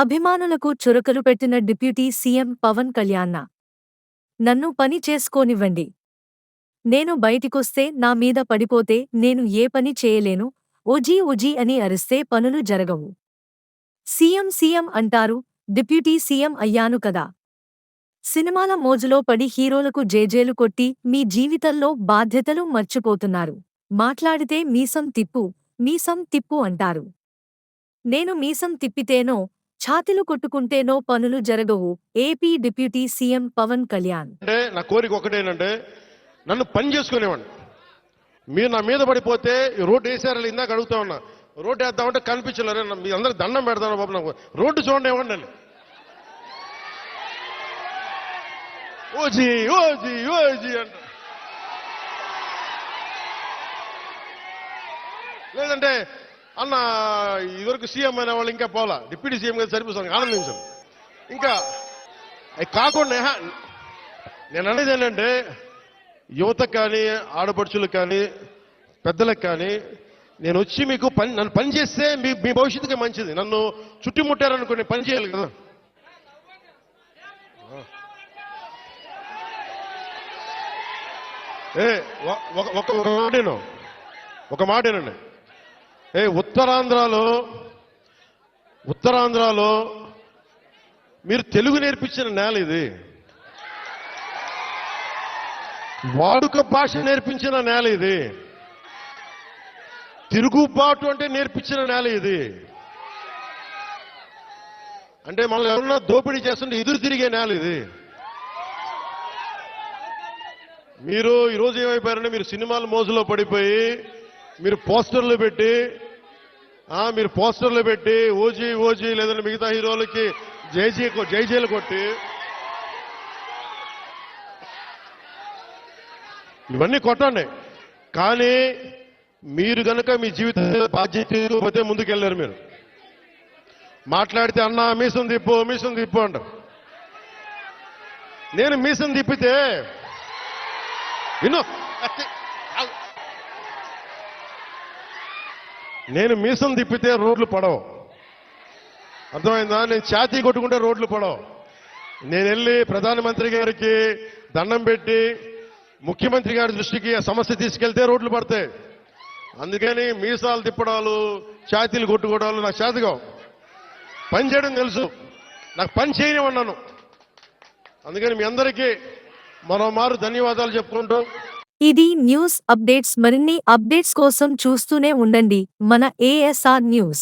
అభిమానులకు చురకలు పెట్టిన deputy CM Pawan Kalyan. నన్ను పని చేసుకోనివ్వండి. నేను బయటికొస్తే నా మీద పడిపోతే నేను ఏ పని చేయలేను. ఓజీ ఓజీ అని అరిస్తే పనులు జరగవు. సీఎం సీఎం అంటారు, డిప్యూటీ సీఎం అయ్యాను కదా. సినిమాల మోజులో పడి హీరోలకు జేజేలు కొట్టి మీ జీవితంలో బాధ్యతలు మర్చిపోతున్నారు. మాట్లాడితే మీసం తిప్పు, మీసం తిప్పు అంటారు. నేను మీసం తిప్పితేనో, ఛాతీలు కొట్టుకుంటేనో పనులు జరగవు. AP deputy CM Pawan Kalyan. అంటే నా కోరిక ఒకటేనంటే నన్ను పని చేసుకునేవాడిని. మీరు నా మీద పడిపోతే రోడ్డు వేసారని ఇందాక అడుగుతా ఉన్నా. రోడ్డు వేద్దామంటే కనిపించలేరు. మీ అందరూ దండం పెడతాను బాబు, నాకు రోడ్డు చూడండి ఇవ్వండి అని. ఓజీ ఓజీ ఓజీ అంట. లేదంటే అన్న ఇదివరకు సీఎం అయిన వాళ్ళు ఇంకా పోలా, డిప్యూటీ సీఎం గారు సరిపోతాను, ఆనందించాను. ఇంకా కాకుండా నేను అనేది ఏంటంటే యువతకు కానీ, ఆడపడుచులకు కానీ, పెద్దలకు కానీ, నేను వచ్చి మీకు నన్ను పని చేస్తే మీ భవిష్యత్తుకి మంచిది. నన్ను చుట్టుముట్టారనుకో నేను పని చేయాలి కదా. ఒక మాటేనండి. ఉత్తరాంధ్రలో మీరు తెలుగు నేర్పించిన నేల ఇది. వాడుక భాష నేర్పించిన నేల ఇది. తిరుగుబాటు అంటే నేర్పించిన నేల ఇది. అంటే మనల్ని ఎవరన్నా దోపిడీ చేస్తుంటే ఎదురు తిరిగే నేల ఇది. మీరు ఈరోజు ఏమైపోయారంటే మీరు సినిమాల మోజులో పడిపోయి మీరు పోస్టర్లు పెట్టి ఓజీ ఓజీ లేదంటే మిగతా హీరోలకి జైజీలు కొట్టి ఇవన్నీ కొట్టండి. కానీ మీరు కనుక మీ జీవిత బాధ్యత ముందుకెళ్ళారు. మీరు మాట్లాడితే అన్నా మీసం తిప్పు అంటారు. నేను మీసం తిప్పితే నేను మీసం తిప్పితే రోడ్లు పడవు. అర్థమైందా? నేను ఛాతీ కొట్టుకుంటే రోడ్లు పడవు. నేను వెళ్ళి ప్రధానమంత్రి గారికి దండం పెట్టి ముఖ్యమంత్రి గారి దృష్టికి ఆ సమస్య తీసుకెళ్తే రోడ్లు పడతాయి. అందుకని మీసాలు తిప్పడాలు, ఛాతీలు కొట్టుకోవడాలు నాకు చేతగా. పని చేయడం తెలుసు, నాకు పని చేయనివ్వన్నాను. అందుకని మీ అందరికీ మరోమారు ధన్యవాదాలు చెప్పుకుంటూ ఇది న్యూస్ అప్డేట్స్. మరిన్ని అప్డేట్స్ కోసం చూస్తూనే ఉండండి మన ఏఎస్ఆర్ న్యూస్.